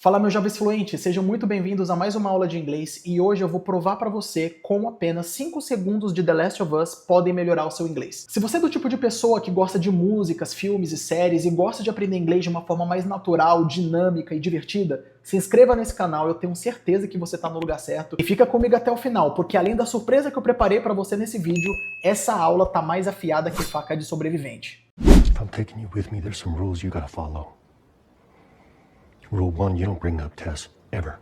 Fala, meus jovens fluentes, sejam muito bem-vindos a mais uma aula de inglês e hoje eu vou provar para você como apenas 5 segundos de The Last of Us podem melhorar o seu inglês. Se você é do tipo de pessoa que gosta de músicas, filmes e séries e gosta de aprender inglês de uma forma mais natural, dinâmica e divertida, se inscreva nesse canal, eu tenho certeza que você está no lugar certo. E fica comigo até o final, porque além da surpresa que eu preparei para você nesse vídeo, essa aula tá mais afiada que faca de sobrevivente. If I'm taking you with me, there's some rules you gotta follow. Rule 1, you don't bring up Tess, ever.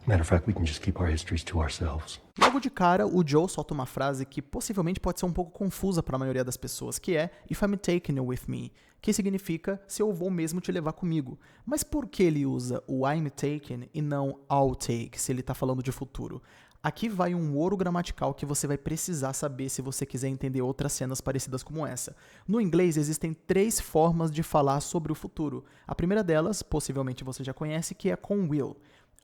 Matter of fact, we can just keep our histories to ourselves. Logo de cara, o Joe solta uma frase que possivelmente pode ser um pouco confusa para a maioria das pessoas, que é If I'm taking you with me, que significa se eu vou mesmo te levar comigo. Mas por que ele usa o I'm taken e não I'll take, se ele está falando de futuro? Aqui vai um ouro gramatical que você vai precisar saber se você quiser entender outras cenas parecidas como essa. No inglês existem 3 formas de falar sobre o futuro. A primeira delas, possivelmente você já conhece, que é com will.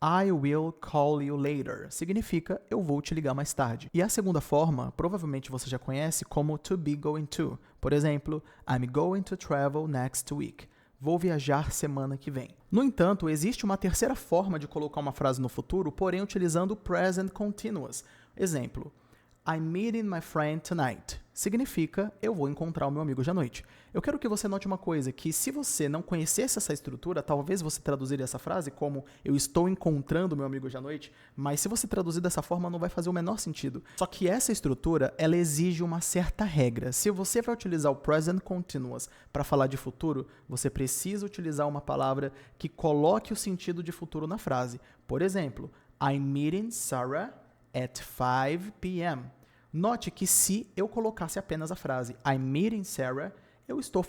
I will call you later. Significa eu vou te ligar mais tarde. E a segunda forma, provavelmente você já conhece como to be going to. Por exemplo, I'm going to travel next week. Vou viajar semana que vem. No entanto, existe uma terceira forma de colocar uma frase no futuro, porém utilizando o present continuous. Exemplo, I'm meeting my friend tonight. Significa eu vou encontrar o meu amigo hoje à noite. Eu quero que você note uma coisa, que se você não conhecesse essa estrutura, talvez você traduziria essa frase como eu estou encontrando o meu amigo hoje à noite, mas se você traduzir dessa forma não vai fazer o menor sentido. Só que essa estrutura, ela exige uma certa regra. Se você vai utilizar o present continuous para falar de futuro, você precisa utilizar uma palavra que coloque o sentido de futuro na frase. Por exemplo, I'm meeting Sarah at 5 p.m. Note que se eu colocasse apenas a frase I'm meeting Sarah, eu estou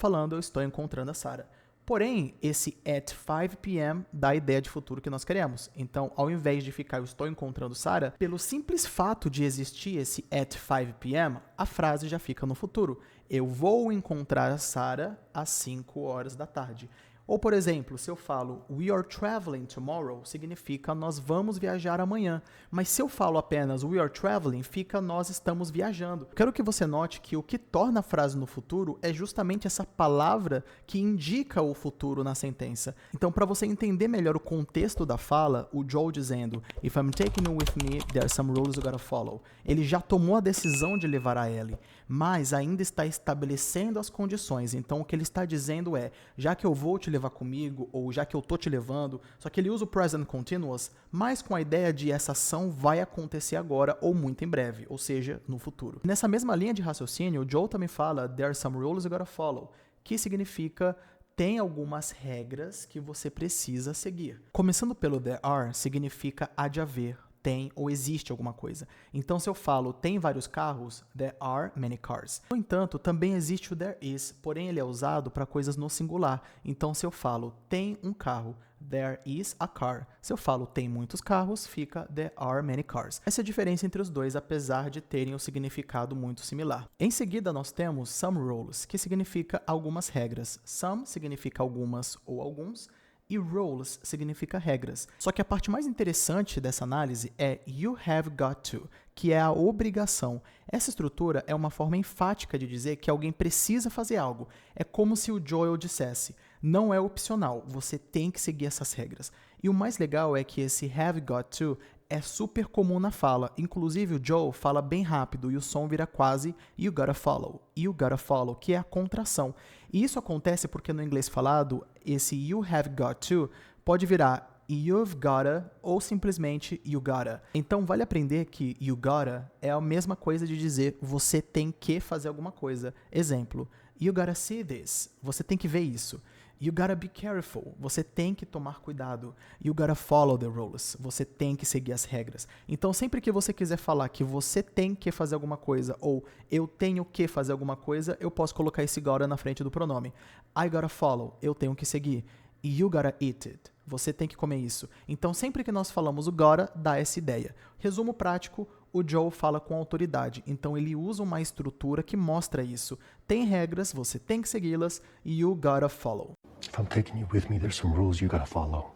encontrando a Sarah. Porém, esse at 5 p.m. dá a ideia de futuro que nós queremos. Então, ao invés de ficar eu estou encontrando Sarah, pelo simples fato de existir esse at 5 p.m., a frase já fica no futuro. Eu vou encontrar a Sarah às 5 horas da tarde. Ou, por exemplo, se eu falo we are traveling tomorrow, significa nós vamos viajar amanhã. Mas se eu falo apenas we are traveling, fica nós estamos viajando. Quero que você note que o que torna a frase no futuro é justamente essa palavra que indica o futuro na sentença. Então, para você entender melhor o contexto da fala, o Joel dizendo If I'm taking you with me, there are some rules you gotta follow. Ele já tomou a decisão de levar a Ellie, mas ainda está estabelecendo as condições. Então, o que ele está dizendo é, já que eu vou te levar comigo, ou já que eu tô te levando, só que ele usa o present continuous, mas com a ideia de essa ação vai acontecer agora ou muito em breve, ou seja, no futuro. Nessa mesma linha de raciocínio, o Joel também fala there are some rules you gotta follow, que significa tem algumas regras que você precisa seguir. Começando pelo there are, significa há de haver, tem ou existe alguma coisa. Então, se eu falo tem vários carros, there are many cars. No entanto, também existe o there is, porém ele é usado para coisas no singular. Então, se eu falo tem um carro, there is a car. Se eu falo tem muitos carros, fica there are many cars. Essa é a diferença entre os dois, apesar de terem um significado muito similar. Em seguida, nós temos some rules, que significa algumas regras. Some significa algumas ou alguns, e rules significa regras. Só que a parte mais interessante dessa análise é you have got to, que é a obrigação. Essa estrutura é uma forma enfática de dizer que alguém precisa fazer algo. É como se o Joel dissesse, não é opcional, você tem que seguir essas regras. E o mais legal é que esse have got to é super comum na fala. Inclusive o Joe fala bem rápido e o som vira quase you gotta follow, que é a contração. E isso acontece porque no inglês falado, esse you have got to pode virar you've gotta ou simplesmente you gotta. Então vale aprender que you gotta é a mesma coisa de dizer você tem que fazer alguma coisa. Exemplo, you gotta see this, você tem que ver isso. You gotta be careful, você tem que tomar cuidado. You gotta follow the rules, você tem que seguir as regras. Então, sempre que você quiser falar que você tem que fazer alguma coisa ou eu tenho que fazer alguma coisa, eu posso colocar esse gotta na frente do pronome. I gotta follow, eu tenho que seguir. You gotta eat it, você tem que comer isso. Então, sempre que nós falamos o gotta, dá essa ideia. Resumo prático, o Joe fala com autoridade, então ele usa uma estrutura que mostra isso. Tem regras, você tem que segui-las, you gotta follow. If I'm taking you with me, there's some rules you gotta follow.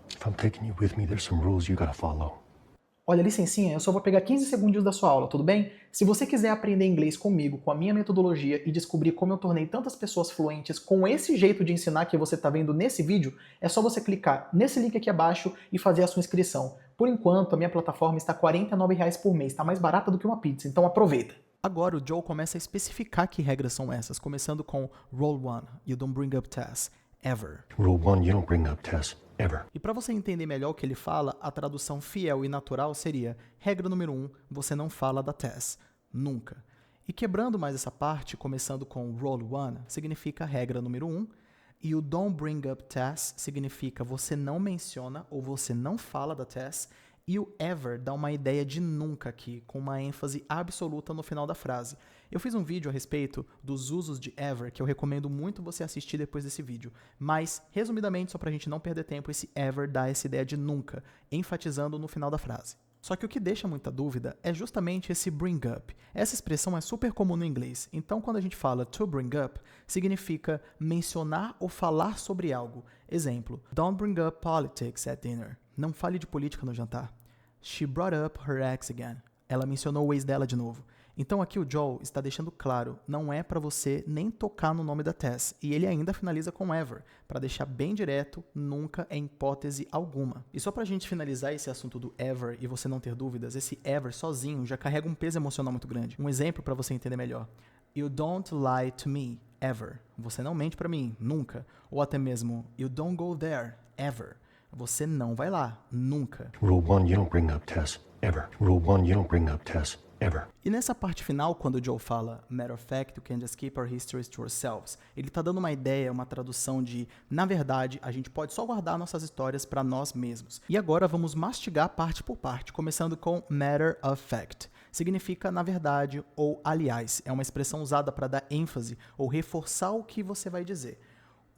If I'm taking you with me, there's some rules you gotta follow. Olha, licencinha, eu só vou pegar 15 segundinhos da sua aula, tudo bem? Se você quiser aprender inglês comigo, com a minha metodologia e descobrir como eu tornei tantas pessoas fluentes com esse jeito de ensinar que você está vendo nesse vídeo, é só você clicar nesse link aqui abaixo e fazer a sua inscrição. Por enquanto, a minha plataforma está R$ 49 por mês, está mais barata do que uma pizza, então aproveita. Agora o Joe começa a especificar que regras são essas, começando com Rule 1, you don't bring up Tess, ever. Rule 1, you don't bring up Tess, ever. E para você entender melhor o que ele fala, a tradução fiel e natural seria: regra número 1, você não fala da Tess, nunca. E quebrando mais essa parte, começando com Rule 1, significa regra número 1, e o don't bring up Tess significa você não menciona ou você não fala da Tess, e o ever dá uma ideia de nunca aqui, com uma ênfase absoluta no final da frase. Eu fiz um vídeo a respeito dos usos de ever, que eu recomendo muito você assistir depois desse vídeo. Mas, resumidamente, só pra gente não perder tempo, esse ever dá essa ideia de nunca, enfatizando no final da frase. Só que o que deixa muita dúvida é justamente esse bring up. Essa expressão é super comum no inglês, então quando a gente fala to bring up, significa mencionar ou falar sobre algo. Exemplo, don't bring up politics at dinner. Não fale de política no jantar. She brought up her ex again. Ela mencionou o ex dela de novo. Então aqui o Joe está deixando claro, não é para você nem tocar no nome da Tess. E ele ainda finaliza com ever, para deixar bem direto, nunca em hipótese alguma. E só pra gente finalizar esse assunto do ever e você não ter dúvidas, esse ever sozinho já carrega um peso emocional muito grande. Um exemplo para você entender melhor. You don't lie to me, ever. Você não mente para mim, nunca. Ou até mesmo, you don't go there, ever. Você não vai lá, nunca. Rule 1, you don't bring up Tess, ever. Rule 1, you don't bring up Tess, ever. E nessa parte final, quando o Joe fala matter of fact, you can just keep our histories to ourselves, ele tá dando uma ideia, uma tradução de, na verdade, a gente pode só guardar nossas histórias para nós mesmos. E agora vamos mastigar parte por parte, começando com matter of fact. Significa na verdade ou aliás, é uma expressão usada para dar ênfase ou reforçar o que você vai dizer.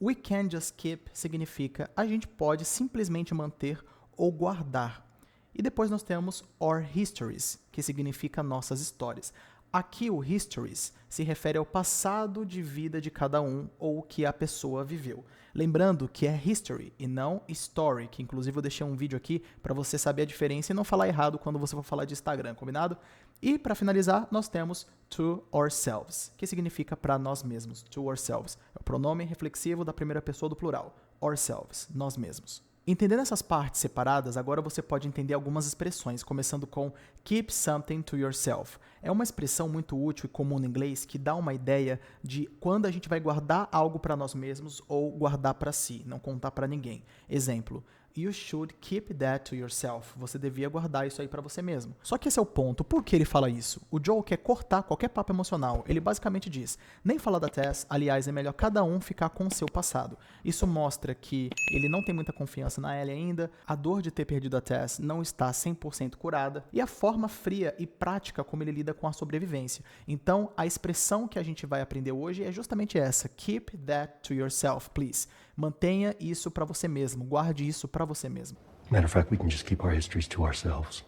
We can just keep significa a gente pode simplesmente manter ou guardar. E depois nós temos our histories, que significa nossas histórias. Aqui o histories se refere ao passado de vida de cada um ou o que a pessoa viveu. Lembrando que é history e não story, que inclusive eu deixei um vídeo aqui para você saber a diferença e não falar errado quando você for falar de Instagram, combinado? E para finalizar, nós temos to ourselves, que significa para nós mesmos, to ourselves. É o pronome reflexivo da primeira pessoa do plural, ourselves, nós mesmos. Entendendo essas partes separadas, agora você pode entender algumas expressões, começando com keep something to yourself. É uma expressão muito útil e comum no inglês que dá uma ideia de quando a gente vai guardar algo para nós mesmos ou guardar para si, não contar para ninguém. Exemplo, you should keep that to yourself. Você devia guardar isso aí para você mesmo. Só que esse é o ponto. Por que ele fala isso? O Joe quer cortar qualquer papo emocional. Ele basicamente diz, nem falar da Tess, aliás, é melhor cada um ficar com o seu passado. Isso mostra que ele não tem muita confiança na Ellie ainda, a dor de ter perdido a Tess não está 100% curada, e a forma fria e prática como ele lida com a sobrevivência. Então, a expressão que a gente vai aprender hoje é justamente essa. Keep that to yourself, please. Mantenha isso para você mesmo. Guarde isso para você mesmo. Matter of fact, we can just keep our histories to ourselves.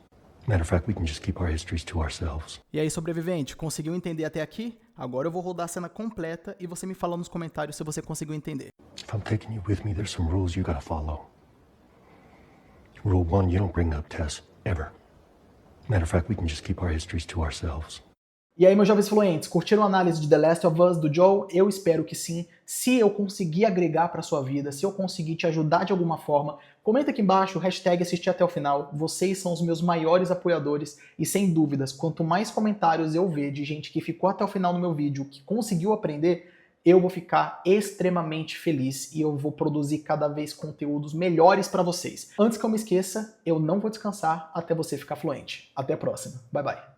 Matter of fact, we can just keep our histories to ourselves. E aí, sobrevivente, conseguiu entender até aqui? Agora eu vou rodar a cena completa e você me fala nos comentários se você conseguiu entender. If I'm taking you with me, there's some rules you gotta follow. Rule 1, you don't bring up Tess, ever. Matter of fact, we can just keep our histories to ourselves. E aí, meus jovens fluentes, curtiram a análise de The Last of Us do Joe? Eu espero que sim. Se eu conseguir agregar para sua vida, se eu conseguir te ajudar de alguma forma, comenta aqui embaixo, hashtag assistir até o final. Vocês são os meus maiores apoiadores e, sem dúvidas, quanto mais comentários eu ver de gente que ficou até o final no meu vídeo, que conseguiu aprender, eu vou ficar extremamente feliz e eu vou produzir cada vez conteúdos melhores para vocês. Antes que eu me esqueça, eu não vou descansar até você ficar fluente. Até a próxima. Bye, bye.